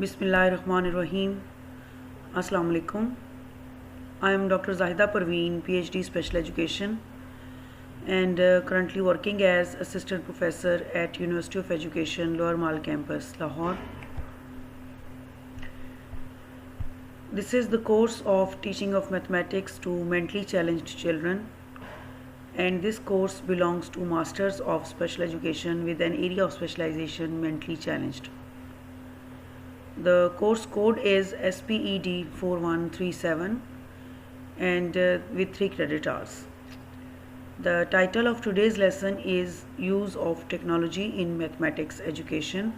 Bismillahirrahmanirrahim. Assalamu alaikum. I am Dr. Zahida Parveen, PhD Special Education, and currently working as Assistant Professor at University of Education, Lower Mall Campus, Lahore. This is the course of Teaching of Mathematics to Mentally Challenged Children, and this course belongs to Masters of Special Education with an area of specialization Mentally Challenged. The course code is SPED 4137 and with 3 credit hours. The title of today's lesson is Use of Technology in Mathematics Education.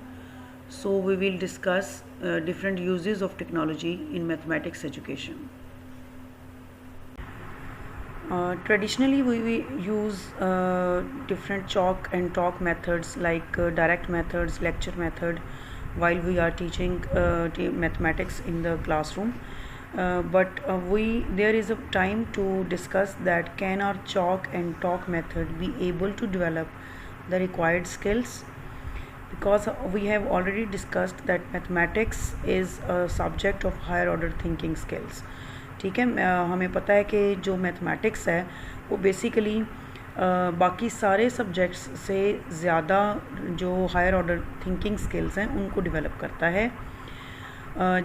So we will discuss different uses of technology in mathematics education. Traditionally we use different chalk and talk methods like direct methods, lecture method, while we are teaching mathematics in the classroom, but there is a time to discuss that can our chalk and talk method be able to develop the required skills, because we have already discussed that mathematics is a subject of higher order thinking skills. ठीक है, हमें पता है कि जो mathematics है वो basically बाकी सारे सब्जेक्ट्स से ज़्यादा जो हायर ऑर्डर थिंकिंग स्किल्स हैं उनको डेवलप करता है.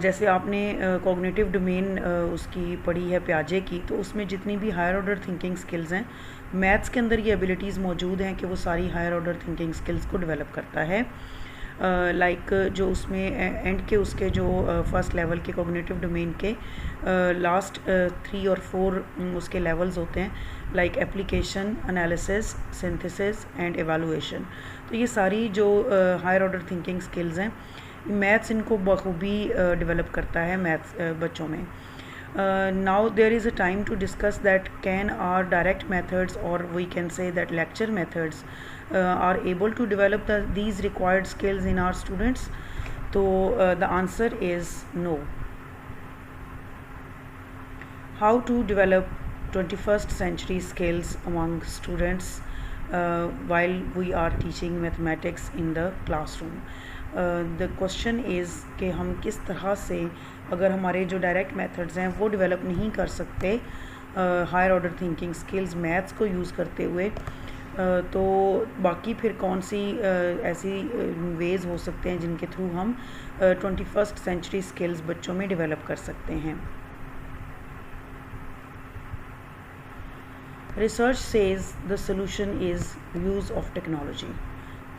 जैसे आपने कॉग्निटिव डोमेन उसकी पढ़ी है प्याजे की, तो उसमें जितनी भी हायर ऑर्डर थिंकिंग स्किल्स हैं मैथ्स के अंदर ये एबिलिटीज़ मौजूद हैं कि वो सारी हायर ऑर्डर थिंकिंग स्किल्स को डेवलप करता है. लाइक जो उसमें एंड के उसके जो फर्स्ट लेवल के कॉग्निटिव डोमेन के लास्ट 3 और 4 उसके लेवल्स होते हैं, like application, analysis, synthesis and evaluation. तो ये सारी जो हायर ऑर्डर थिंकिंग स्किल्स हैं, मैथ्स इनको बखूबी डेवलप करता है मैथ्स बच्चों में. Now there is a time to discuss that can our direct methods, or we can say that lecture methods, are able to develop these required skills in our students. So the answer is no. How to develop 21st century skills among students while we are teaching mathematics in the classroom? The question is कि हम किस तरह से, अगर हमारे जो direct methods हैं वो डेवलप नहीं कर सकते higher order thinking skills maths को यूज़ करते हुए, तो बाकी फिर कौन सी ऐसी वेज़ हो सकते हैं जिनके थ्रू हम 21st सेंचुरी स्किल्स बच्चों में डेवलप कर सकते हैं. Research says the solution is use of technology.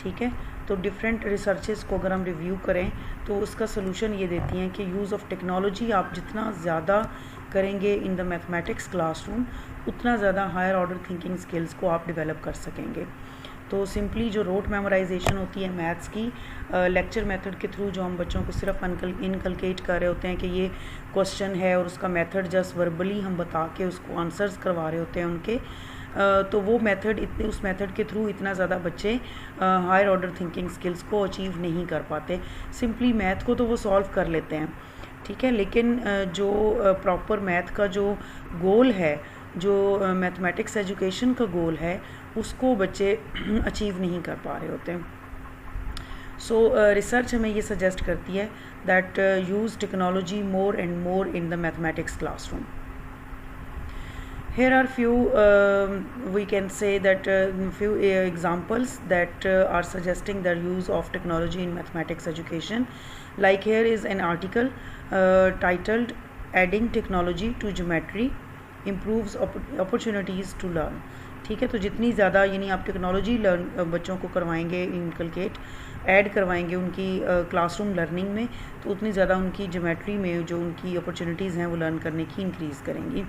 ठीक है, तो डिफरेंट रिसर्चेस को अगर हम रिव्यू करें तो उसका सोल्यूशन ये देती हैं कि यूज़ ऑफ टेक्नोलॉजी आप जितना ज़्यादा करेंगे इन द मैथमेटिक्स क्लासरूम, उतना ज़्यादा हायर ऑर्डर थिंकिंग स्किल्स को आप डेवलप कर सकेंगे. तो सिंपली जो रोट मेमोराइजेशन होती है मैथ्स की, लेक्चर मेथड के थ्रू जो हम बच्चों को सिर्फ इनकलकेट कर रहे होते हैं कि ये क्वेश्चन है और उसका मेथड जस्ट वर्बली हम बता के उसको आंसर्स करवा रहे होते हैं उनके, तो वो मेथड उस मेथड के थ्रू इतना ज़्यादा बच्चे हायर ऑर्डर थिंकिंग स्किल्स को अचीव नहीं कर पाते. सिंपली मैथ को तो वो सॉल्व कर लेते हैं, ठीक है, लेकिन जो प्रॉपर मैथ का जो गोल है, जो मैथमेटिक्स एजुकेशन का गोल है, उसको बच्चे अचीव नहीं कर पा रहे होते हैं. सो रिसर्च हमें ये सजेस्ट करती है that use technology more and more in the mathematics classroom. Here are few we can say that few examples that are suggesting the use of technology in mathematics education. Like here is an article titled "Adding Technology to Geometry Improves Opportunities to Learn." ठीक है, तो जितनी ज़्यादा यानी आप technology बच्चों को करवाएंगे, इनकलकेट ऐड करवाएंगे उनकी क्लासरूम लर्निंग में, तो उतनी ज़्यादा उनकी ज्योमेट्री में जो उनकी अपॉर्चुनिटीज़ हैं वो लर्न करने की इंक्रीज़ करेंगी.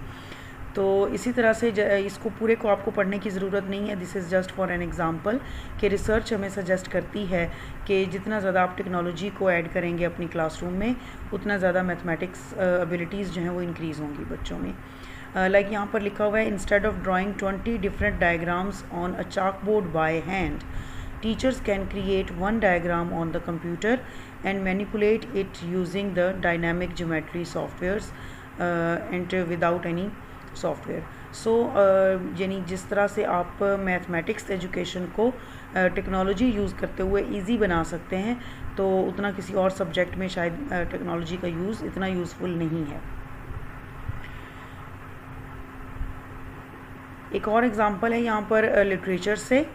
तो इसी तरह से इसको पूरे को आपको पढ़ने की ज़रूरत नहीं है, this is just for an example कि रिसर्च हमें सजेस्ट करती है कि जितना ज़्यादा आप टेक्नोलॉजी को ऐड करेंगे अपनी क्लासरूम में, उतना ज़्यादा मैथमेटिक्स एबिलिटीज़ जो हैं वो इंक्रीज़ होंगी बच्चों में. लाइक यहाँ पर लिखा हुआ है, instead of drawing 20 different diagrams on a chalk board by hand, teachers can create one diagram on the computer and manipulate it using the dynamic geometry softwares and without any software. So यानी जिस तरह से आप mathematics education को technology use करते हुए easy बना सकते हैं, तो उतना किसी और सब्जेक्ट में शायद टेक्नोलॉजी का यूज़ इतना यूज़फुल नहीं है। एक और एग्ज़ाम्पल है यहाँ पर लिटरेचर से,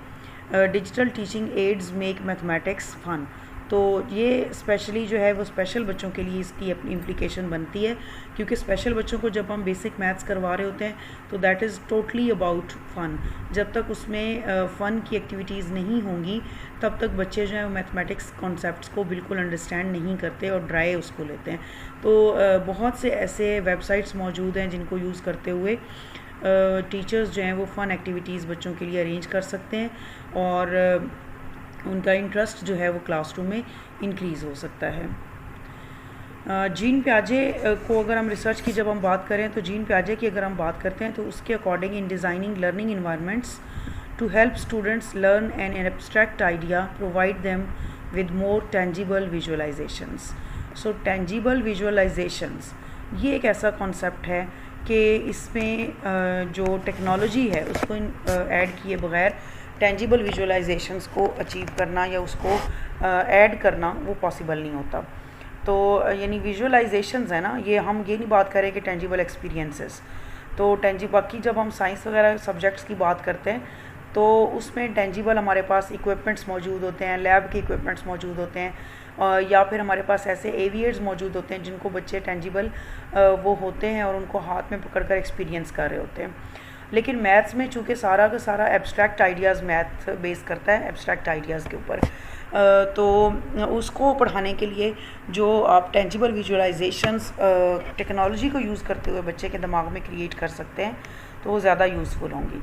digital teaching aids make mathematics fun. तो ये स्पेशली जो है वो स्पेशल बच्चों के लिए इसकी अपनी इम्प्लीकेशन बनती है, क्योंकि स्पेशल बच्चों को जब हम बेसिक मैथ्स करवा रहे होते हैं तो दैट इज़ टोटली अबाउट फ़न। जब तक उसमें फ़न की एक्टिविटीज़ नहीं होंगी तब तक बच्चे जो है वो मैथमेटिक्स कॉन्सेप्ट्स को बिल्कुल अंडरस्टैंड नहीं करते और ड्राई उसको लेते हैं। तो बहुत से ऐसे वेबसाइट्स मौजूद हैं जिनको यूज़ करते हुए टीचर्स जो हैं वो फ़न एक्टिविटीज़ बच्चों के लिए अरेंज कर सकते हैं और उनका इंटरेस्ट जो है वो क्लासरूम में इंक्रीज़ हो सकता है। जीन प्याजे को अगर हम रिसर्च की जब हम बात करें तो जीन प्याजे की अगर हम बात करते हैं तो उसके according in designing learning environments to help students learn an abstract idea provide them with more tangible visualisations. So tangible visualisations ये एक ऐसा कॉन्सेप्ट है कि इसमें जो टेक्नोलॉजी है उसको ऐड किए बगैर टेंजिबल विजुअलाइजेशंस को अचीव करना या उसको ऐड करना वो पॉसिबल नहीं होता। तो यानी विजुअलाइजेशंस है ना, ये हम ये नहीं बात करें कि टेंजिबल एक्सपीरियंसेस। तो बाकी जब हम साइंस वगैरह सब्जेक्ट्स की बात करते हैं तो उसमें टेंजिबल हमारे पास इक्विपमेंट्स मौजूद होते हैं, लैब के इक्विपमेंट्स मौजूद होते हैं, या फिर हमारे पास ऐसे एवियर्स मौजूद होते हैं जिनको बच्चे टेंजिबल वो होते हैं और उनको हाथ में पकड़कर एक्सपीरियंस कर रहे होते हैं। लेकिन मैथ्स में चूँकि सारा का सारा एब्स्ट्रैक्ट आइडियाज़ मैथ बेस करता है एब्स्ट्रैक्ट आइडियाज़ के ऊपर, तो उसको पढ़ाने के लिए जो आप टेंजिबल विजुअलाइजेशंस टेक्नोलॉजी को यूज़ करते हुए बच्चे के दिमाग में क्रिएट कर सकते हैं तो वो ज़्यादा यूज़फुल होंगी।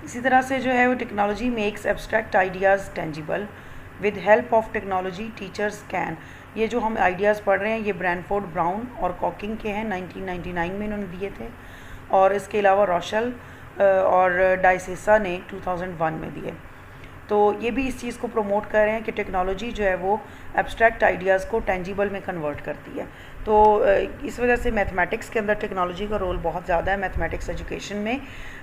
इसी तरह से जो है वो technology makes abstract ideas tangible with help of technology teachers can. ये जो हम आइडियाज़ पढ़ रहे हैं ये ब्रैनफोर्ड ब्राउन और कॉकिंग के हैं, 1999 में इन्होंने दिए थे, और इसके अलावा रोशल और डाइसेसा ने 2001 में दिए। तो ये भी इस चीज़ को प्रमोट कर रहे हैं कि टेक्नोलॉजी जो है वो एब्स्ट्रैक्ट आइडियाज़ को टेंजिबल में कन्वर्ट करती है। तो इस वजह से मैथमेटिक्स के अंदर टेक्नोलॉजी का रोल बहुत ज़्यादा है मैथमेटिक्स एजुकेशन में,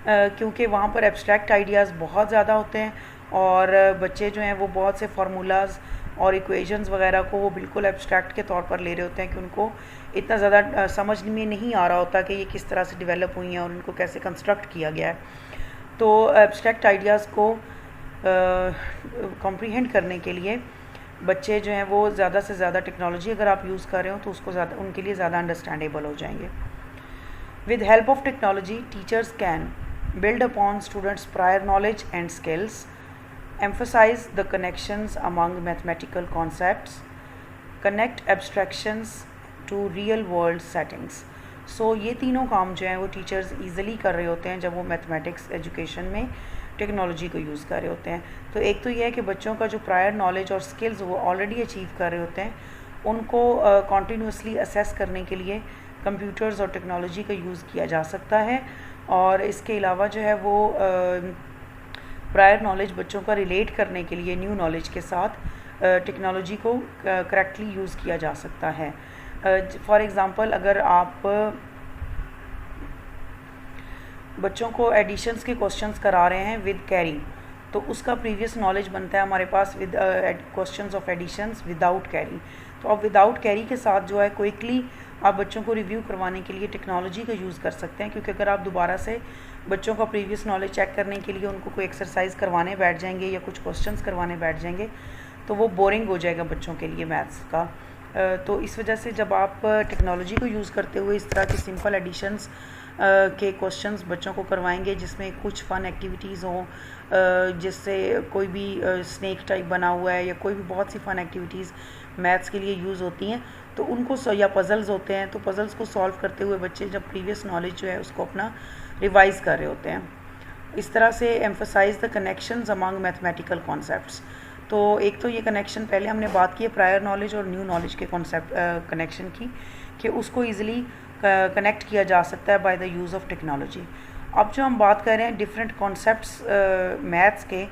क्योंकि वहाँ पर एब्स्ट्रैक्ट आइडियाज़ बहुत ज़्यादा होते हैं और बच्चे जो हैं वो बहुत से फार्मूलाज और इक्वेशंस वगैरह को वो बिल्कुल एब्स्ट्रैक्ट के तौर पर ले रहे होते हैं कि उनको इतना ज़्यादा समझ में नहीं आ रहा होता कि ये किस तरह से डेवलप हुई हैं और उनको कैसे कंस्ट्रक्ट किया गया है। तो एब्स्ट्रैक्ट आइडियाज़ को कॉम्प्रीहेंड करने के लिए बच्चे जो हैं वो ज़्यादा से ज़्यादा टेक्नोलॉजी अगर आप यूज़ कर रहे हो तो उसको ज़्यादा उनके लिए ज़्यादा अंडरस्टैंडेबल हो जाएंगे। With help of technology teachers can build upon students' prior knowledge and skills, emphasize the connections among mathematical concepts, connect abstractions to real world settings. So ये तीनों काम जो हैं वो टीचर्स ईज़िली कर रहे होते हैं जब वो मैथमेटिक्स एजुकेशन में टेक्नोलॉजी को यूज़ कर रहे होते हैं। तो एक तो ये है कि बच्चों का जो प्रायर नॉलेज और स्किल्स वो ऑलरेडी अचीव कर रहे होते हैं उनको कॉन्टीन्यूसली असेस करने के लिए कंप्यूटर्स और टेक्नोलॉजी का यूज़ किया जा सकता है, और इसके अलावा जो है वो प्रायर नॉलेज बच्चों का रिलेट करने के लिए न्यू नॉलेज के साथ टेक्नोलॉजी को करेक्टली यूज़ किया जा सकता है। फॉर एग्ज़ाम्पल अगर आप बच्चों को एडिशंस के क्वेश्चंस करा रहे हैं विद कैरी, तो उसका प्रीवियस नॉलेज बनता है हमारे पास with questions of additions without carry. तो अब विदाउट कैरी के साथ जो है क्विकली आप बच्चों को रिव्यू करवाने के लिए टेक्नोलॉजी का यूज़ कर सकते हैं, क्योंकि अगर आप दोबारा से बच्चों का प्रीवियस नॉलेज चेक करने के लिए उनको कोई एक्सरसाइज करवाने बैठ जाएंगे या कुछ क्वेश्चंस करवाने बैठ जाएंगे तो वो बोरिंग हो जाएगा बच्चों के लिए मैथ्स का। तो इस वजह से जब आप टेक्नोलॉजी को यूज़ करते हुए इस तरह की सिंपल एडिशंस के क्वेश्चंस बच्चों को करवाएंगे जिसमें कुछ फ़न एक्टिविटीज़ हों, जिससे कोई भी स्नैक टाइप बना हुआ है या कोई भी बहुत सी फ़न एक्टिविटीज़ मैथ्स के लिए यूज़ होती हैं, तो उनको या पज़ल्स होते हैं तो पज़ल्स को सॉल्व करते हुए बच्चे जब प्रीवियस नॉलेज जो है उसको अपना रिवाइज़ कर रहे होते हैं। इस तरह से emphasise the connections among mathematical concepts. तो एक तो ये कनेक्शन पहले हमने बात की है प्रायर नॉलेज और न्यू नॉलेज के कॉन्सेप्ट कनेक्शन की, कि उसको ईज़िली कनेक्ट किया जा सकता है by the use of technology. अब जो हम बात कर रहे हैं डिफरेंट कॉन्सेप्ट्स मैथ्स के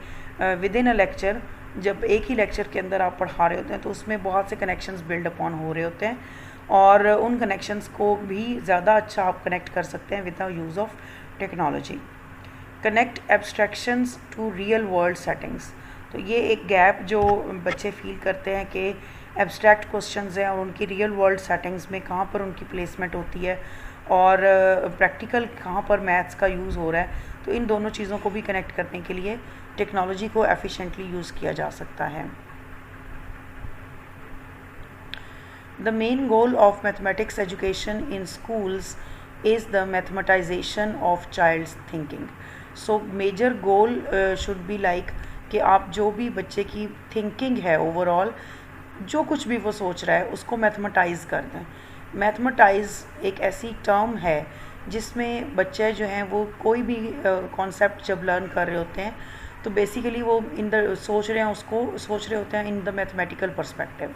विद इन अ लेक्चर, जब एक ही लेक्चर के अंदर आप पढ़ा रहे होते हैं तो उसमें बहुत से कनेक्शंस बिल्ड अपॉन हो रहे होते हैं और उन कनेक्शंस को भी ज़्यादा अच्छा आप कनेक्ट कर सकते हैं with the use of technology. Connect abstractions to real world settings. तो ये एक गैप जो बच्चे फील करते हैं कि एब्स्ट्रैक्ट क्वेश्चंस हैं और उनकी रियल वर्ल्ड सेटिंग्स में कहाँ पर उनकी प्लेसमेंट होती है और प्रैक्टिकल कहाँ पर मैथ्स का यूज़ हो रहा है, तो इन दोनों चीज़ों को भी कनेक्ट करने के लिए टेक्नोलॉजी को एफिशिएंटली यूज़ किया जा सकता है। The main goal of mathematics education in schools is the mathematization of child's thinking. So major goal should be like कि आप जो भी बच्चे की थिंकिंग है ओवरऑल, जो कुछ भी वो सोच रहा है उसको मैथमेटाइज़ कर दें। मैथमेटाइज़ एक ऐसी टर्म है जिसमें बच्चे जो हैं वो कोई भी कॉन्सेप्ट जब लर्न कर रहे होते हैं तो बेसिकली वो सोच रहे होते हैं इन द मैथमेटिकल पर्सपेक्टिव,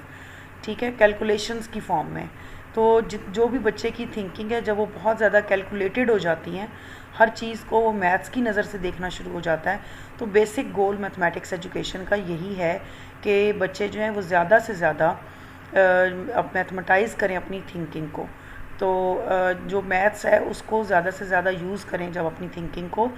ठीक है, कैलकुलेशंस की फॉर्म में। तो जो भी बच्चे की थिंकिंग है जब वो बहुत ज़्यादा कैलकुलेटेड हो जाती हैं, हर चीज़ को वो मैथ्स की नज़र से देखना शुरू हो जाता है, तो बेसिक गोल मैथमेटिक्स एजुकेशन का यही है कि बच्चे जो हैं वो ज़्यादा से ज़्यादा अब मैथमेटाइज़ करें अपनी थिंकिंग को। तो जो मैथ्स है उसको ज़्यादा से ज़्यादा यूज़ करें जब अपनी थिंकिंग को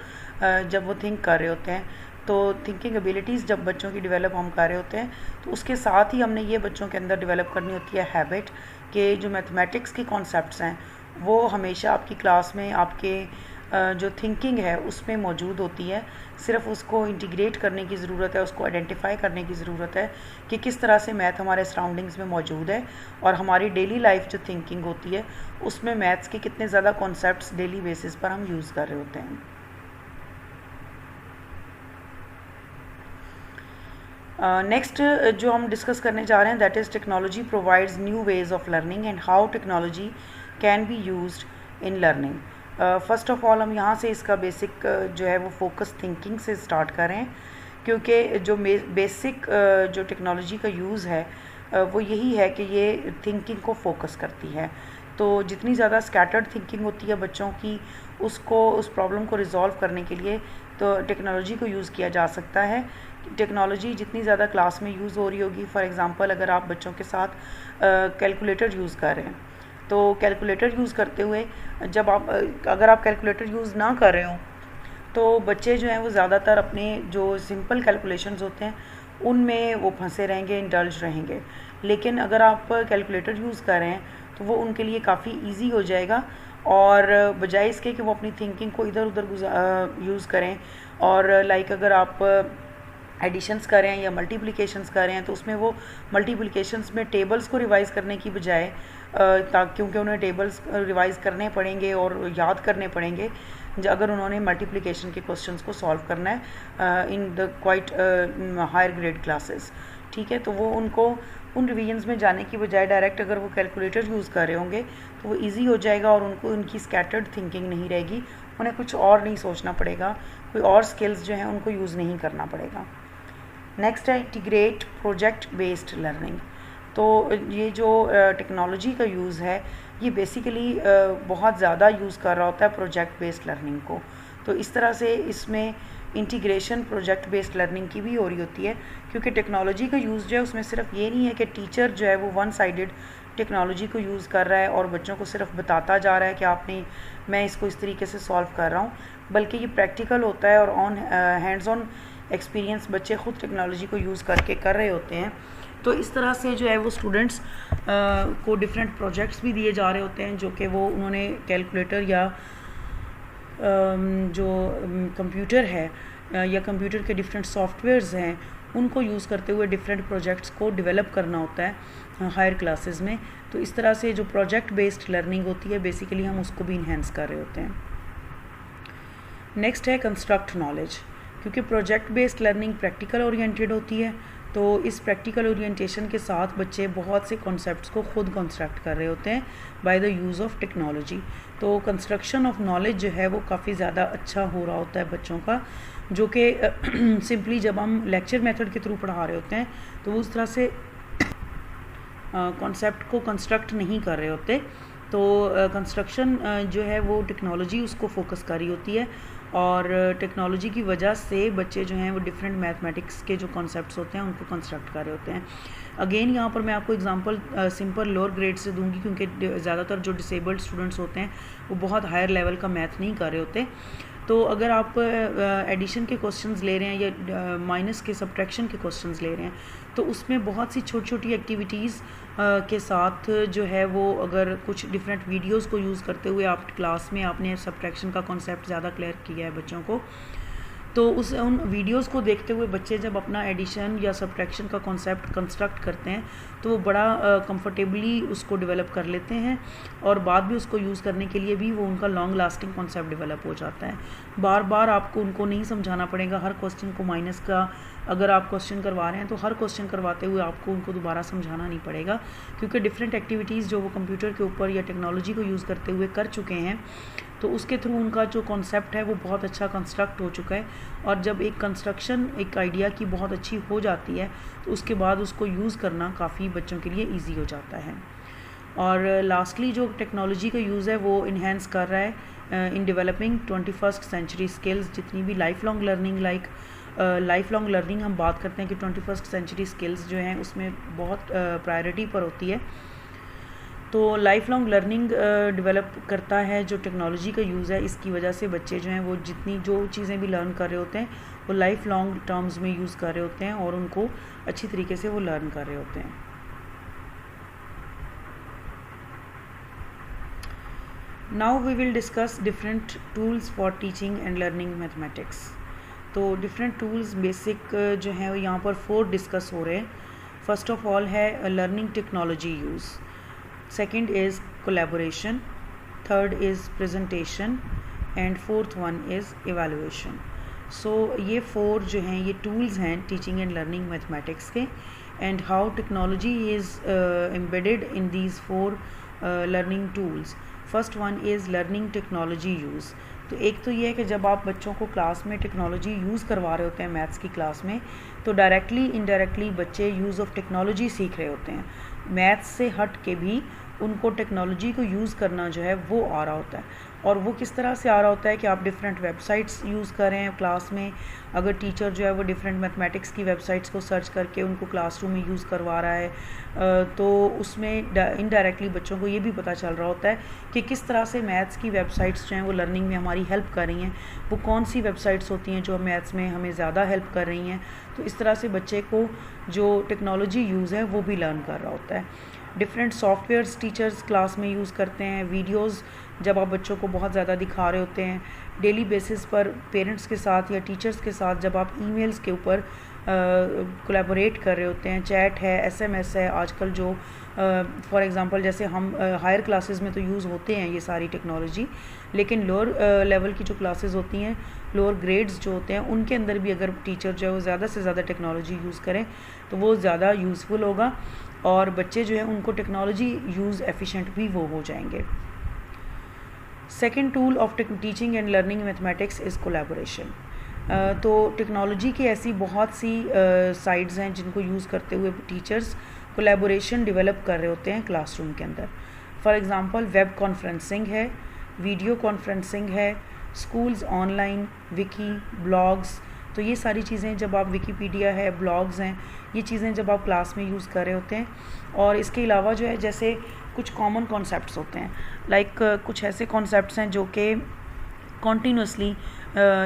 जब वो थिंक कर रहे होते हैं। तो थिंकिंग एबिलिटीज़ जब बच्चों की डेवलप हम कर रहे होते हैं तो उसके साथ ही हमने ये बच्चों के अंदर डेवलप करनी होती है हैबिट कि जो मैथमेटिक्स के कॉन्सेप्ट्स हैं वो हमेशा आपकी क्लास में आपके जो थिंकिंग है उसमें मौजूद होती है। सिर्फ उसको इंटीग्रेट करने की ज़रूरत है, उसको आइडेंटिफाई करने की ज़रूरत है कि किस तरह से मैथ हमारे सराउंडिंग्स में मौजूद है और हमारी डेली लाइफ जो थिंकिंग होती है उसमें मैथ्स के कितने ज़्यादा कॉन्सेप्ट्स डेली बेसिस पर हम यूज़ कर रहे होते हैं। नेक्स्ट जो हम डिस्कस करने जा रहे हैं that is technology provides new ways of learning and how technology can be used in learning. First of all हम यहाँ से इसका बेसिक जो है वो फोकस थिंकिंग से स्टार्ट करें, क्योंकि जो बेसिक जो टेक्नोलॉजी का यूज़ है वो यही है कि ये थिंकिंग को फोकस करती है। तो जितनी ज़्यादा स्कैटर्ड थिंकिंग होती है बच्चों की, उसको उस प्रॉब्लम को रिजॉल्व करने के लिए तो टेक्नोलॉजी को यूज़ किया जा सकता है। टेक्नोलॉजी जितनी ज़्यादा क्लास में यूज़ हो रही होगी, फॉर एग्ज़ाम्पल अगर आप बच्चों के साथ कैलकुलेटर यूज़ कर रहे हैं तो कैलकुलेटर यूज़ करते हुए जब आप अगर आप कैलकुलेटर यूज़ ना कर रहे हो तो बच्चे जो हैं वो ज़्यादातर अपने जो सिंपल कैलकुलेशंस होते हैं उनमें वो फंसे रहेंगे, इंडल्ज रहेंगे। लेकिन अगर आप कैलकुलेटर यूज़ कर रहे हैं तो वो उनके लिए काफ़ी ईजी हो जाएगा और बजाय इसके कि वो अपनी थिंकिंग को इधर उधर यूज़ करें और लाइक अगर आप एडिशंस कर रहे हैं या मल्टीप्लिकेशंस कर रहे हैं तो उसमें वो मल्टीप्लिकेशंस में टेबल्स को रिवाइज़ करने की बजाय क्योंकि उन्हें टेबल्स रिवाइज़ करने पड़ेंगे और याद करने पड़ेंगे अगर उन्होंने मल्टीप्लिकेशन के क्वेश्चंस को सॉल्व करना है in the quite higher grade classes, ठीक है। तो वो उनको उन रिवीजन्स में जाने की बजाय डायरेक्ट अगर वो कैलकुलेटर यूज़ कर रहे होंगे तो वो ईजी हो जाएगा और उनको उनकी स्कैटर्ड थिंकिंग नहीं रहेगी, उन्हें कुछ और नहीं सोचना पड़ेगा, कोई और स्किल्स जो हैं उनको यूज़ नहीं करना पड़ेगा। नेक्स्ट है इंटीग्रेट प्रोजेक्ट बेस्ड लर्निंग। तो ये जो टेक्नोलॉजी का यूज़ है ये बेसिकली बहुत ज़्यादा यूज़ कर रहा होता है प्रोजेक्ट बेस्ड लर्निंग को। तो इस तरह से इसमें इंटीग्रेशन प्रोजेक्ट बेस्ड लर्निंग की भी हो रही होती है, क्योंकि टेक्नोलॉजी का यूज़ जो है उसमें सिर्फ ये नहीं है कि टीचर जो है वो वन साइडेड टेक्नोलॉजी को यूज़ कर रहा है और बच्चों को सिर्फ बताता जा रहा है कि मैं इसको इस तरीके से सॉल्व कर रहा हूँ, बल्कि ये प्रैक्टिकल होता है और हैंड्स ऑन एक्सपीरियंस बच्चे ख़ुद टेक्नोलॉजी को यूज़ करके कर रहे होते हैं। तो इस तरह से जो है वो स्टूडेंट्स को डिफरेंट प्रोजेक्ट्स भी दिए जा रहे होते हैं जो कि वो उन्होंने कैलकुलेटर या जो कंप्यूटर है या कंप्यूटर के डिफरेंट सॉफ्टवेयर्स हैं उनको यूज़ करते हुए डिफरेंट प्रोजेक्ट्स को डेवलप करना होता है हायर क्लासेस में। तो इस तरह से जो प्रोजेक्ट बेस्ड लर्निंग होती है बेसिकली हम उसको भी इन्हेंस कर रहे होते हैं। नेक्स्ट है कंस्ट्रक्ट नॉलेज, क्योंकि project based learning practical oriented होती है तो इस प्रैक्टिकल ओरिएंटेशन के साथ बच्चे बहुत से कॉन्सेप्ट्स को खुद कंस्ट्रक्ट कर रहे होते हैं by the use of technology. तो कंस्ट्रक्शन ऑफ नॉलेज जो है वो काफ़ी ज़्यादा अच्छा हो रहा होता है बच्चों का, जो कि सिंपली जब हम लेक्चर मेथड के थ्रू पढ़ा रहे होते हैं तो उस तरह से कॉन्सेप्ट को कंस्ट्रक्ट नहीं कर रहे होते। तो कंस्ट्रक्शन जो है वो टेक्नोलॉजी उसको फोकस कर रही होती है और टेक्नोलॉजी की वजह से बच्चे जो हैं वो डिफरेंट मैथमेटिक्स के जो कॉन्सेप्ट्स होते हैं उनको कंस्ट्रक्ट कर रहे होते हैं। अगेन यहाँ पर मैं आपको एग्जांपल सिंपल लोअर ग्रेड से दूंगी, क्योंकि ज़्यादातर जो डिसेबल्ड स्टूडेंट्स होते हैं वो बहुत हायर लेवल का मैथ नहीं कर रहे होते। तो अगर आप एडिशन के क्वेश्चंस ले रहे हैं या माइनस के सब्ट्रैक्शन के क्वेश्चंस ले रहे हैं, तो उसमें बहुत सी छोटी छोटी एक्टिविटीज़ के साथ जो है वो, अगर कुछ डिफरेंट वीडियोस को यूज़ करते हुए आप क्लास में आपने सब्ट्रैक्शन का कॉन्सेप्ट ज़्यादा क्लियर किया है बच्चों को, तो उन वीडियोस को देखते हुए बच्चे जब अपना एडिशन या सब्ट्रैक्शन का कॉन्सेप्ट कंस्ट्रक्ट करते हैं तो वो बड़ा कंफर्टेबली उसको डेवलप कर लेते हैं, और बाद में उसको यूज़ करने के लिए भी वो उनका लॉन्ग लास्टिंग कॉन्सेप्ट डेवलप हो जाता है। बार बार आपको उनको नहीं समझाना पड़ेगा हर क्वेश्चन को। माइनस का अगर आप क्वेश्चन करवा रहे हैं तो हर क्वेश्चन करवाते हुए आपको उनको दोबारा समझाना नहीं पड़ेगा, क्योंकि डिफरेंट एक्टिविटीज़ जो वो कंप्यूटर के ऊपर या टेक्नोलॉजी को यूज़ करते हुए कर चुके हैं, तो उसके थ्रू उनका जो कॉन्सेप्ट है वो बहुत अच्छा कंस्ट्रक्ट हो चुका है। और जब एक कंस्ट्रक्शन एक आइडिया की बहुत अच्छी हो जाती है तो उसके बाद उसको यूज़ करना काफ़ी बच्चों के लिए ईजी हो जाता है। और लास्टली जो टेक्नोलॉजी का यूज़ है वो इन्हेंस कर रहा है in developing 21st century skills. जितनी भी लाइफ लॉन्ग लर्निंग हम बात करते हैं कि 21st सेंचुरी स्किल्स जो हैं उसमें बहुत प्रायोरिटी पर होती है। तो लाइफ लॉन्ग लर्निंग डेवलप करता है जो टेक्नोलॉजी का यूज़ है। इसकी वजह से बच्चे जो हैं वो जो चीज़ें भी लर्न कर रहे होते हैं वो लाइफ लॉन्ग टर्म्स में यूज़ कर रहे होते हैं और उनको अच्छी तरीके से वो लर्न कर रहे होते हैं। Now we will discuss different tools for teaching and learning mathematics. तो डिफरेंट टूल्स बेसिक जो हैं वो यहाँ पर 4 डिस्कस हो रहे हैं। फर्स्ट ऑफ ऑल है learning technology use, second is collaboration, third is presentation and fourth one is evaluation. So ये 4 जो हैं ये tools हैं teaching and learning mathematics के, and how technology is embedded in these 4 learning tools. First one is learning technology use. तो एक तो ये है कि जब आप बच्चों को क्लास में टेक्नोलॉजी यूज़ करवा रहे होते हैं मैथ्स की क्लास में, तो डायरेक्टली इनडायरेक्टली बच्चे यूज़ ऑफ टेक्नोलॉजी सीख रहे होते हैं। मैथ्स से हट के भी उनको टेक्नोलॉजी को यूज़ करना जो है वो आ रहा होता है। और वो किस तरह से आ रहा होता है कि आप डिफरेंट वेबसाइट्स यूज़ कर रहे हैं क्लास में। अगर टीचर जो है वो डिफरेंट मैथमेटिक्स की वेबसाइट्स को सर्च करके उनको क्लासरूम में यूज़ करवा रहा है, तो उसमें इनडायरेक्टली बच्चों को ये भी पता चल रहा होता है कि किस तरह से मैथ्स की वेबसाइट्स जो हैं वो लर्निंग में हमारी हेल्प कर रही हैं, वो कौन सी वेबसाइट्स होती हैं जो मैथ्स में हमें ज़्यादा हेल्प कर रही हैं। तो इस तरह से बच्चे को जो टेक्नोलॉजी यूज़ है वो भी लर्न कर रहा होता है। डिफरेंट सॉफ्टवेयर्स टीचर्स क्लास में यूज़ करते हैं। वीडियोस जब आप बच्चों को बहुत ज़्यादा दिखा रहे होते हैं, डेली बेसिस पर पेरेंट्स के साथ या टीचर्स के साथ जब आप ईमेल्स के ऊपर कोलैबोरेट कर रहे होते हैं, चैट है, एसएमएस है, आजकल जो फॉर एग्ज़ाम्पल जैसे हम हायर क्लासेस में तो यूज़ होते हैं ये सारी टेक्नोलॉजी, लेकिन लोअर लेवल की जो क्लासेस होती हैं, लोअर ग्रेड्स जो होते हैं, उनके अंदर भी अगर टीचर जो है वो ज़्यादा से ज़्यादा टेक्नोलॉजी यूज़ करें तो वो ज़्यादा यूज़फुल होगा और बच्चे जो हैं उनको टेक्नोलॉजी यूज़ एफिशिएंट भी वो हो जाएंगे। Second tool of teaching and learning mathematics is collaboration. तो टेक्नोलॉजी की ऐसी बहुत सी साइड्स हैं जिनको यूज़ करते हुए टीचर्स कोलैबोरेशन डेवलप कर रहे होते हैं क्लासरूम के अंदर। फॉर एग्ज़ाम्पल वेब कॉन्फ्रेंसिंग है, वीडियो कॉन्फ्रेंसिंग है, स्कूल्स ऑनलाइन, विकी, ब्लॉग्स। तो ये सारी चीज़ें जब आप विकीपीडिया है, ब्लॉग्स हैं, ये चीज़ें जब आप क्लास में यूज़ कर रहे होते हैं। और इसके अलावा जो है जैसे कुछ कॉमन कॉन्सेप्ट्स होते हैं, लाइक कुछ ऐसे कॉन्सेप्ट्स हैं जो कि कॉन्टीन्यूसली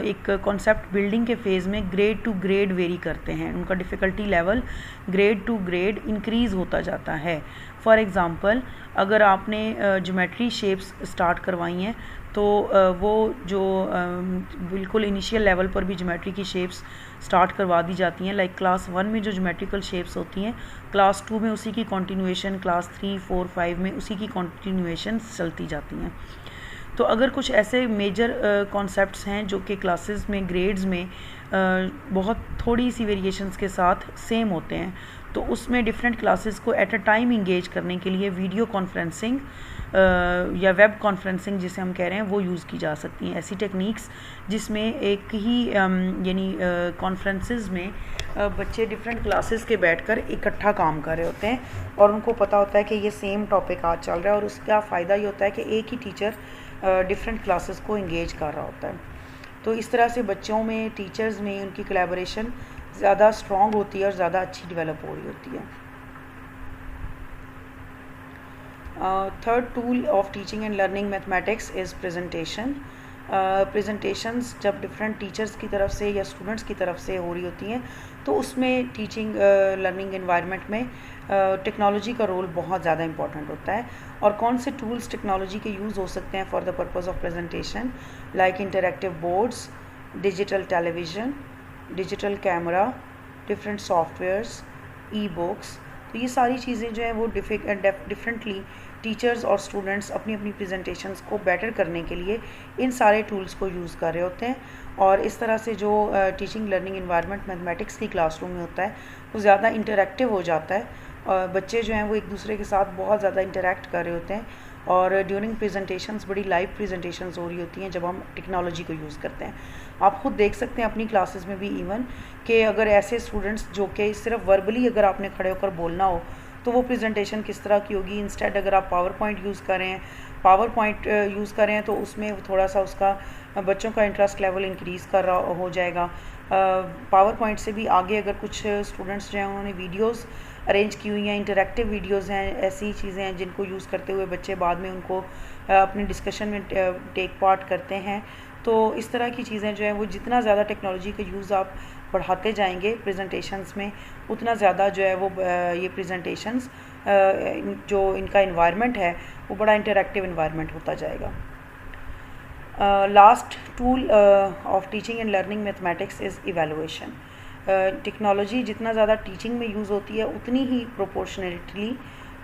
एक कॉन्सेप्ट बिल्डिंग के फेज़ में ग्रेड टू ग्रेड वेरी करते हैं, उनका difficulty level grade two grade increase होता जाता है। फॉर एग्ज़ाम्पल अगर आपने ज्योमेट्री शेप्स स्टार्ट करवाई हैं तो वो जो बिल्कुल इनिशियल लेवल पर भी ज्योमेट्री की शेप्स स्टार्ट करवा दी जाती हैं। लाइक क्लास 1 में जो ज्योमेट्रिकल शेप्स होती हैं, क्लास 2 में उसी की कंटिन्यूएशन, क्लास 3, 4, 5 में उसी की कंटिन्यूएशन चलती जाती हैं। तो अगर कुछ ऐसे मेजर कॉन्सेप्ट्स हैं जो कि क्लासेस में ग्रेड्स में बहुत थोड़ी सी वेरिएशंस के साथ सेम होते हैं, तो उसमें डिफरेंट क्लासेस को एट अ टाइम इंगेज करने के लिए वीडियो कॉन्फ्रेंसिंग या वेब कॉन्फ्रेंसिंग जिसे हम कह रहे हैं वो यूज़ की जा सकती हैं। ऐसी टेक्निक्स जिसमें एक ही यानी कॉन्फ्रेंसेस में बच्चे डिफरेंट क्लासेस के बैठकर इकट्ठा काम कर रहे होते हैं और उनको पता होता है कि ये सेम टॉपिक आज चल रहा है और उसका फ़ायदा ये होता है कि एक ही टीचर डिफरेंट क्लासेस को इंगेज कर रहा होता है। तो इस तरह से बच्चों में, टीचर्स में उनकी कोलैबोरेशन ज़्यादा स्ट्रॉन्ग होती है और ज़्यादा अच्छी डेवलप हो रही होती है। Third tool of teaching and learning mathematics is presentation. Presentations जब डिफरेंट टीचर्स की तरफ से या स्टूडेंट्स की तरफ से हो रही होती हैं तो उसमें टीचिंग लर्निंग एनवायरनमेंट में टेक्नोलॉजी का रोल बहुत ज़्यादा इंपॉर्टेंट होता है। और कौन से टूल्स टेक्नोलॉजी के यूज़ हो सकते हैं for the purpose of presentation, like interactive boards, digital television, digital camera, different softwares, e books. तो ये सारी चीज़ें जो हैं वो डिफरेंटली टीचर्स और स्टूडेंट्स अपनी अपनी प्रेजेंटेशंस को बेटर करने के लिए इन सारे टूल्स को यूज़ कर रहे होते हैं। और इस तरह से जो टीचिंग लर्निंग एनवायरनमेंट मैथमेटिक्स की क्लासरूम में होता है वो ज़्यादा इंटरैक्टिव हो जाता है। बच्चे जो हैं वो एक दूसरे के साथ बहुत ज़्यादा इंटरैक्ट कर रहे होते हैं और ड्यूरिंग प्रेजेंटेशंस बड़ी लाइव प्रेजेंटेशंस हो रही होती हैं जब हम टेक्नोलॉजी को यूज़ करते हैं। आप खुद देख सकते हैं अपनी क्लासेस में भी इवन कि अगर ऐसे स्टूडेंट्स जो कि सिर्फ वर्बली अगर आपने खड़े होकर बोलना हो तो वो प्रेजेंटेशन किस तरह की होगी। इंस्टेड अगर आप पावर पॉइंट यूज़ करें तो उसमें थोड़ा सा उसका बच्चों का इंटरेस्ट लेवल इंक्रीज़ कर रहा हो जाएगा। पावर पॉइंट से भी आगे अगर कुछ स्टूडेंट्स जो हैं उन्होंने वीडियोस अरेंज की हुई हैं, इंटरैक्टिव वीडियोस हैं, ऐसी चीज़ें हैं जिनको यूज़ करते हुए बच्चे बाद में उनको अपने डिस्कशन में टेक पार्ट करते हैं। तो इस तरह की चीज़ें जो हैं वो जितना ज़्यादा टेक्नोलॉजी का यूज़ आप बढ़ाते जाएंगे प्रेजेंटेशंस में उतना ज़्यादा जो है वो ये प्रेजेंटेशंस जो इनका इन्वायरमेंट है वो बड़ा इंटरैक्टिव इन्वायरमेंट होता जाएगा। Last tool of teaching and learning mathematics is evaluation. Technology जितना ज़्यादा टीचिंग में यूज़ होती है उतनी ही प्रोपोर्शनेटली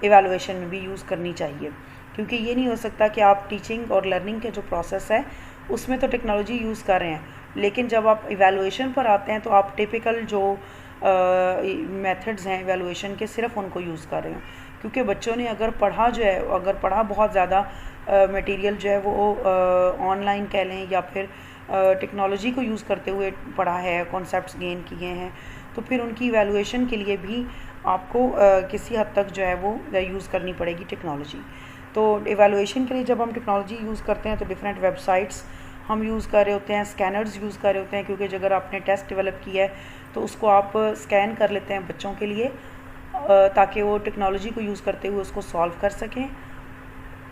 इवैल्यूएशन में भी यूज़ करनी चाहिए, क्योंकि ये नहीं हो सकता कि आप टीचिंग और लर्निंग का जो प्रोसेस है उसमें तो टेक्नोलॉजी यूज़ कर रहे हैं, लेकिन जब आप इवैल्यूएशन पर आते हैं तो आप टिपिकल जो मेथड्स हैं इवैल्यूएशन के सिर्फ उनको यूज़ कर रहे हैं। क्योंकि बच्चों ने अगर पढ़ा बहुत ज़्यादा मटेरियल जो है वो ऑनलाइन कह लें या फिर टेक्नोलॉजी को यूज़ करते हुए पढ़ा है, कॉन्सेप्ट्स गेन किए हैं, तो फिर उनकी इवैल्यूएशन के लिए भी आपको किसी हद तक जो है वो यूज़ करनी पड़ेगी टेक्नोलॉजी। तो इवैल्यूएशन के लिए जब हम टेक्नोलॉजी यूज़ करते हैं तो डिफरेंट वेबसाइट्स हम यूज़ कर रहे होते हैं, स्कैनर्स यूज़ कर रहे होते हैं, क्योंकि अगर आपने टेस्ट डेवलप किया है तो उसको आप स्कैन कर लेते हैं बच्चों के लिए ताकि वो टेक्नोलॉजी को यूज़ करते हुए उसको सॉल्व कर सकें।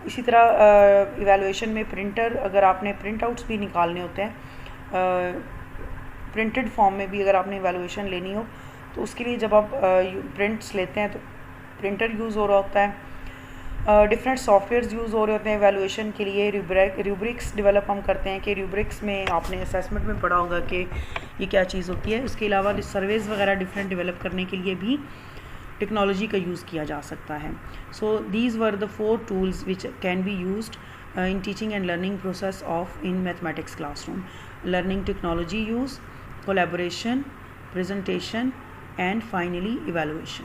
इसी तरह इवैल्यूएशन में प्रिंटर, अगर आपने प्रिंट आउट्स भी निकालने होते हैं प्रिंटेड फॉर्म में भी अगर आपने इवैल्यूएशन लेनी हो तो उसके लिए जब आप प्रिंट्स लेते हैं तो प्रिंटर यूज़ हो रहा होता है। डिफरेंट सॉफ्टवेयर्स यूज़ हो रहे होते हैं इवैल्यूएशन के लिए। रूब्रिक्स डेवलप हम करते हैं कि रूब्रिक्स में आपने असेसमेंट में पढ़ा होगा कि ये क्या चीज़ होती है। उसके अलावा सर्वेज़ वगैरह डिफरेंट डेवलप करने के लिए भी टेक्नोलॉजी का यूज़ किया जा सकता है। So these were the 4 tools which can be used in teaching and learning process of in mathematics classroom: learning technology use, collaboration, presentation, and finally evaluation.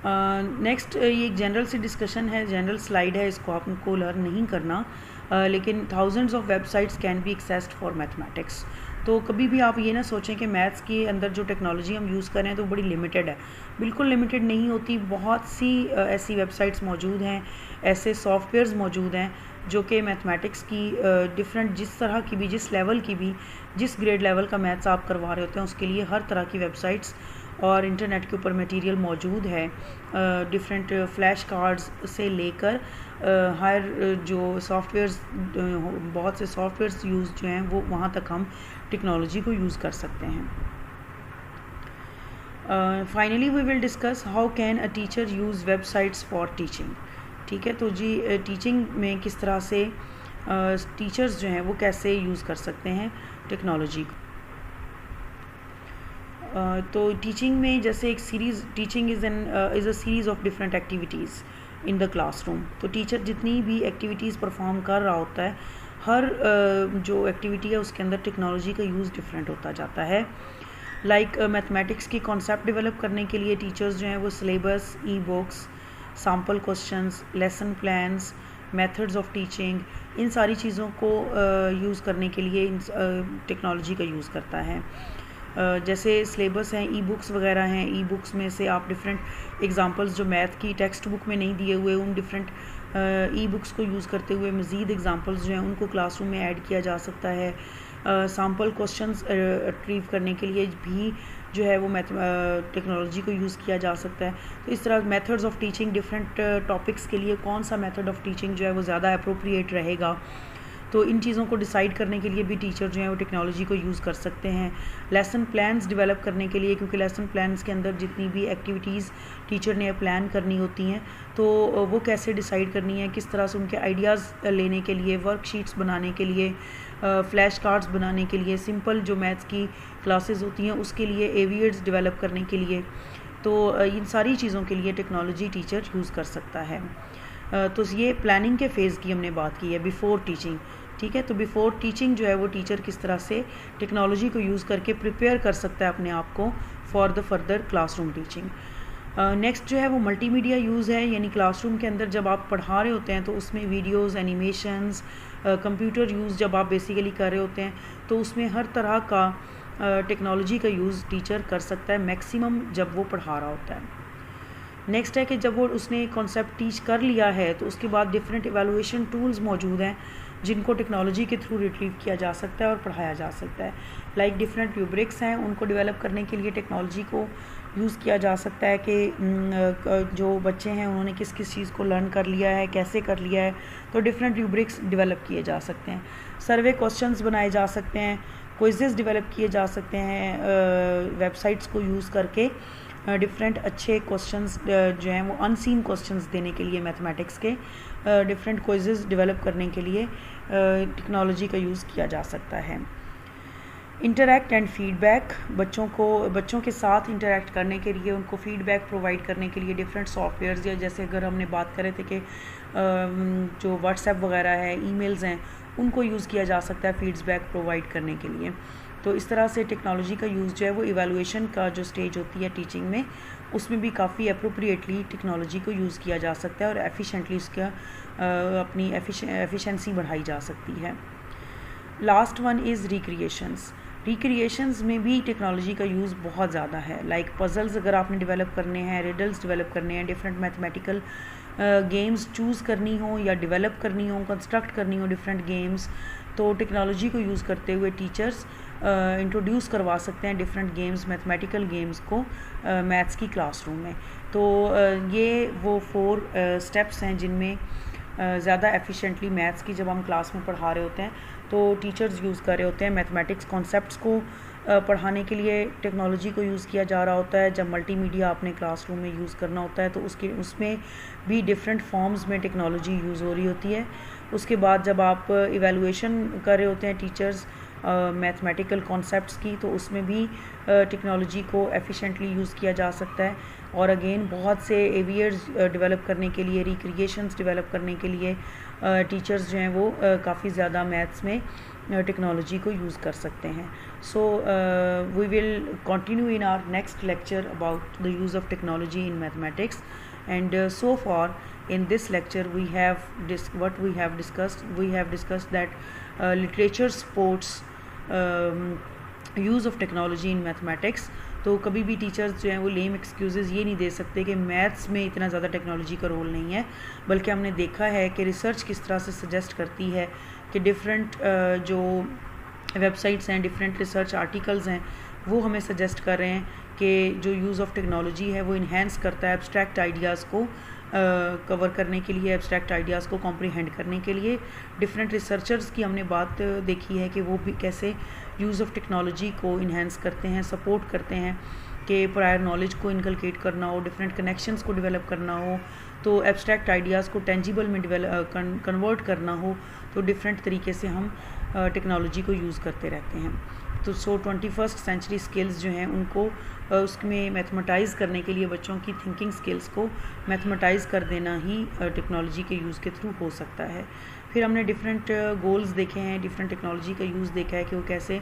Next ये एक जनरल सी डिस्कशन है, general slide है, इसको आपको learn नहीं करना, लेकिन thousands of websites can be accessed for mathematics. तो कभी भी आप ये ना सोचें कि मैथ्स के अंदर जो टेक्नोलॉजी हम यूज़ करें तो बड़ी लिमिटेड है, बिल्कुल लिमिटेड नहीं होती। बहुत सी ऐसी वेबसाइट्स मौजूद हैं, ऐसे सॉफ्टवेयर्स मौजूद हैं जो कि मैथमेटिक्स की डिफरेंट जिस तरह की भी, जिस लेवल की भी, जिस ग्रेड लेवल का मैथ्स आप करवा रहे होते हैं उसके लिए हर तरह की वेबसाइट्स और इंटरनेट के ऊपर मटेरियल मौजूद है। डिफरेंट फ्लैश कार्ड्स से लेकर हायर जो सॉफ्टवेयर्स, बहुत से सॉफ्टवेयर्स यूज़ जो हैं वो वहाँ तक हम टेक्नोलॉजी को यूज़ कर सकते हैं। Finally we will discuss how can a teacher use websites for teaching. ठीक है, तो जी टीचिंग में किस तरह से टीचर्स जो हैं वो कैसे यूज़ कर सकते हैं टेक्नोलॉजी को। तो टीचिंग में जैसे एक series, teaching is a series of different activities in the classroom. तो टीचर जितनी भी एक्टिविटीज़ परफॉर्म कर रहा होता है, हर जो एक्टिविटी है उसके अंदर टेक्नोलॉजी का यूज़ डिफरेंट होता जाता है। लाइक मैथमेटिक्स की कॉन्सेप्ट डेवलप करने के लिए टीचर्स जो हैं वो syllabus, e books, sample questions, lesson plans, methods of teaching, इन सारी चीज़ों को यूज़ करने के लिए टेक्नोलॉजी का यूज़ करता है। जैसे सिलेबस हैं, ई बुक्स वगैरह हैं, ई बुक्स में से आप डिफरेंट एग्जांपल्स जो मैथ की टेक्स्ट बुक में नहीं दिए हुए उन डिफरेंट ई बुक्स को यूज़ करते हुए मज़ीद एग्जांपल्स जो हैं उनको क्लासरूम में ऐड किया जा सकता है। सैम्पल क्वेश्चंस रिट्रीव करने के लिए भी जो है वो टेक्नोलॉजी को यूज़ किया जा सकता है। तो इस तरह methods of teaching, different topics के लिए कौन सा मेथड ऑफ टीचिंग जो है वो ज़्यादा अप्रोप्रिएट रहेगा, तो इन चीज़ों को डिसाइड करने के लिए भी टीचर जो है वो टेक्नोलॉजी को यूज़ कर सकते हैं। लेसन प्लान्स डेवलप करने के लिए, क्योंकि लेसन प्लान्स के अंदर जितनी भी एक्टिविटीज़ टीचर ने प्लान करनी होती हैं तो वो कैसे डिसाइड करनी है, किस तरह से उनके आइडियाज़ लेने के लिए, वर्कशीट्स बनाने के लिए, फ्लैश कार्ड्स बनाने के लिए, सिंपल जो मैथ्स की क्लासेस होती हैं उसके लिए, एवियर्स डेवलप करने के लिए, तो इन सारी चीज़ों के लिए टेक्नोलॉजी टीचर यूज़ कर सकता है। तो ये प्लानिंग के फ़ेज़ की हमने बात की है, बिफ़ोर टीचिंग। ठीक है, तो बिफ़ोर टीचिंग जो है वो टीचर किस तरह से टेक्नोलॉजी को यूज़ करके प्रिपेयर कर सकता है अपने आप को for the further classroom teaching. Next जो है वो मल्टीमीडिया यूज़ है, यानी क्लासरूम के अंदर जब आप पढ़ा रहे होते हैं तो उसमें वीडियोस, एनिमेशंस, कंप्यूटर यूज़ जब आप बेसिकली कर रहे होते हैं तो उसमें हर तरह का टेक्नोलॉजी का यूज़ टीचर कर सकता है मैक्सिमम जब वो पढ़ा रहा होता है। नेक्स्ट है कि जब वो उसने कॉन्सेप्ट टीच कर लिया है तो उसके बाद डिफरेंट एवेलुएशन टूल्स मौजूद हैं जिनको टेक्नोलॉजी के थ्रू रिट्रीव किया जा सकता है और पढ़ाया जा सकता है। लाइक डिफरेंट रूब्रिक्स हैं, उनको डेवलप करने के लिए टेक्नोलॉजी को यूज़ किया जा सकता है कि जो बच्चे हैं उन्होंने किस किस चीज़ को लर्न कर लिया है, कैसे कर लिया है, तो डिफरेंट रूब्रिक्स डेवलप किए जा सकते हैं। सर्वे क्वेश्चंस बनाए जा सकते हैं, क्विज़ेस डेवलप किए जा सकते हैं वेबसाइट्स को यूज़ करके। डिफरेंट अच्छे क्वेश्चंस जो हैं वो अनसीन क्वेश्चंस देने के लिए मैथमेटिक्स के डिफरेंट क्विज़ेस डेवलप करने के लिए टेक्नोलॉजी का यूज़ किया जा सकता है। इंटरैक्ट एंड फीडबैक, बच्चों के साथ इंटरैक्ट करने के लिए, उनको फीडबैक प्रोवाइड करने के लिए डिफरेंट सॉफ्टवेयर्स, या जैसे अगर हमने बात करें थे कि जो व्हाट्सएप वगैरह है, ईमेल्स हैं, उनको यूज़ किया जा सकता है फीडबैक प्रोवाइड करने के लिए। तो इस तरह से टेक्नोलॉजी का यूज़ जो है वो इवैल्यूएशन का जो स्टेज होती है टीचिंग में, उसमें भी काफ़ी अप्रोप्रिएटली टेक्नोलॉजी को यूज़ किया जा सकता है और एफिशिएंटली उसका अपनी एफिशिएंसी बढ़ाई जा सकती है। लास्ट वन इज़ रिक्रिएशंस में भी टेक्नोलॉजी का यूज़ बहुत ज़्यादा है। लाइक पजल्स अगर आपने डेवलप करने हैं, रिडल्स डेवलप करने हैं, डिफरेंट मैथमेटिकल गेम्स चूज़ करनी हो या डेवलप करनी हो, कंस्ट्रक्ट करनी हो डिफरेंट गेम्स, तो टेक्नोलॉजी को यूज़ करते हुए टीचर्स इंट्रोड्यूस करवा सकते हैं डिफरेंट गेम्स, मैथमेटिकल गेम्स को मैथ्स की क्लासरूम में। तो ये वो 4 स्टेप्स हैं जिनमें ज़्यादा एफिशिएंटली मैथ्स की जब हम क्लास में पढ़ा रहे होते हैं तो टीचर्स यूज़ कर रहे होते हैं। मैथमेटिक्स कॉन्सेप्ट्स को पढ़ाने के लिए टेक्नोलॉजी को यूज़ किया जा रहा होता है। जब मल्टीमीडिया अपने क्लासरूम में यूज़ करना होता है तो उसमें भी डिफरेंट फॉर्म्स में टेक्नोलॉजी यूज़ हो रही होती है। उसके बाद जब आप इवैल्यूएशन कर रहे होते हैं टीचर्स मैथमेटिकल कॉन्सेप्ट्स की, तो उसमें भी टेक्नोलॉजी को एफिशिएंटली यूज़ किया जा सकता है। और अगेन बहुत से एवियर्स डेवलप करने के लिए, रिक्रिएशंस डेवलप करने के लिए टीचर्स जो हैं वो काफ़ी ज़्यादा मैथ्स में टेक्नोलॉजी को यूज़ कर सकते हैं। So we will continue in our next lecture about the use of technology in mathematics, and so far in this lecture we have discussed that literature supports use of technology in mathematics. तो कभी भी teachers जो हैं वो लेम excuses ये नहीं दे सकते कि मैथ्स में इतना ज़्यादा टेक्नोलॉजी का रोल नहीं है, बल्कि हमने देखा है कि रिसर्च किस तरह से सजेस्ट करती है कि डिफरेंट जो वेबसाइट्स हैं, डिफरेंट रिसर्च आर्टिकल्स हैं, वो हमें सजेस्ट कर रहे हैं कि जो यूज़ ऑफ टेक्नोलॉजी है वो इन्हेंस करता है एब्स्ट्रैक्ट आइडियाज़ को कवर करने के लिए, एब्स्ट्रैक्ट आइडियाज़ को कॉम्प्रीहेंड करने के लिए। डिफरेंट रिसर्चर्स की हमने बात देखी है कि वो भी कैसे यूज़ ऑफ टेक्नोलॉजी को इन्हेंस करते हैं, सपोर्ट करते हैं कि प्रायर नॉलेज को इनकलकेट करना हो, डिफरेंट कनेक्शंस को डेवलप करना हो, तो एब्स्ट्रैक्ट आइडियाज़ को टेंजिबल में कन्वर्ट करना हो, तो डिफरेंट तरीके से हम टेक्नोलॉजी को यूज़ करते रहते हैं। तो 21st सेंचुरी स्किल्स जो हैं उनको उसमें मैथमेटाइज़ करने के लिए बच्चों की थिंकिंग स्किल्स को मैथमेटाइज़ कर देना ही टेक्नोलॉजी के यूज़ के थ्रू हो सकता है। फिर हमने डिफरेंट गोल्स देखे हैं, डिफरेंट टेक्नोलॉजी का यूज़ देखा है कि वो कैसे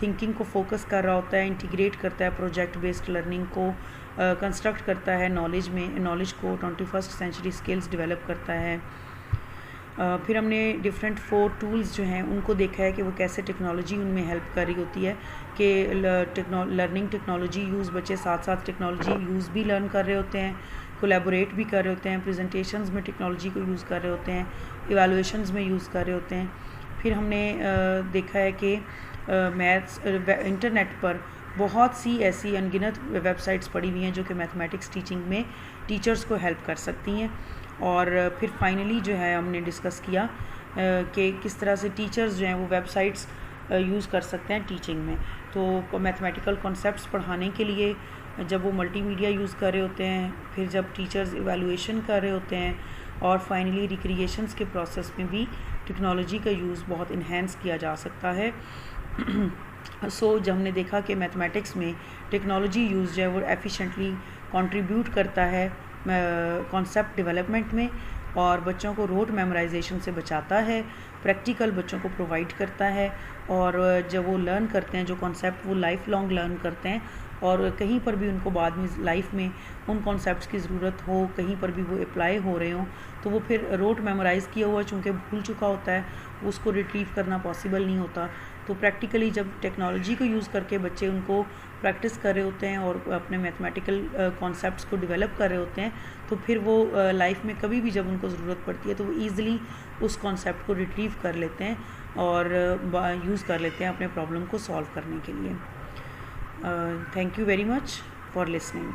थिंकिंग को फोकस कर रहा होता है, इंटीग्रेट करता है प्रोजेक्ट बेस्ड लर्निंग को, कंस्ट्रक्ट करता है नॉलेज को, 21st सेंचुरी स्किल्स डेवलप करता है। फिर हमने डिफरेंट 4 टूल्स जो हैं उनको देखा है कि वो कैसे टेक्नोलॉजी उनमें हेल्प कर रही होती है कि लर्निंग टेक्नोलॉजी यूज़, बच्चे साथ साथ टेक्नोलॉजी यूज़ भी लर्न कर रहे होते हैं, कोलैबोरेट भी कर रहे होते हैं, प्रेजेंटेशंस में टेक्नोलॉजी को यूज़ कर रहे होते हैं, इवैल्यूएशंस में यूज़ कर रहे होते हैं। फिर हमने देखा है कि मैथ्स इंटरनेट पर बहुत सी ऐसी अनगिनत वेबसाइट्स पड़ी हुई हैं जो कि मैथमेटिक्स टीचिंग में टीचर्स को हेल्प कर सकती हैं। और फिर फाइनली जो है हमने डिस्कस किया कि किस तरह से टीचर्स जो हैं वो वेबसाइट्स यूज़ कर सकते हैं टीचिंग में। तो मैथमेटिकल कॉन्सेप्ट्स पढ़ाने के लिए जब वो मल्टीमीडिया यूज़ कर रहे होते हैं, फिर जब टीचर्स इवैल्यूएशन कर रहे होते हैं, और फाइनली रिक्रिएशंस के प्रोसेस में भी टेक्नोलॉजी का यूज़ बहुत इन्हेंस किया जा सकता है। जब हमने देखा कि मैथमेटिक्स में टेक्नोलॉजी यूज़ जो है वो एफिशिएंटली कंट्रीब्यूट करता है कॉन्सेप्ट डेवलपमेंट में, और बच्चों को रोट मेमोराइजेशन से बचाता है, प्रैक्टिकल बच्चों को प्रोवाइड करता है, और जब वो लर्न करते हैं जो कॉन्सेप्ट वो लाइफ लॉन्ग लर्न करते हैं, और कहीं पर भी उनको बाद में लाइफ में उन कॉन्सेप्ट्स की ज़रूरत हो, कहीं पर भी वो अप्लाई हो रहे हों, तो वो फिर रोट मेमोराइज़ किया हुआ चूँकि भूल चुका होता है, उसको रिट्रीव करना पॉसिबल नहीं होता। तो प्रैक्टिकली जब टेक्नोलॉजी को यूज़ करके बच्चे उनको प्रैक्टिस कर रहे होते हैं और अपने मैथमेटिकल कॉन्सेप्ट्स को डेवलप कर रहे होते हैं, तो फिर वो लाइफ में कभी भी जब उनको ज़रूरत पड़ती है तो वो ईज़िली उस कॉन्सेप्ट को रिट्रीव कर लेते हैं और यूज़ कर लेते हैं अपने प्रॉब्लम को सॉल्व करने के लिए। Thank you very much for listening.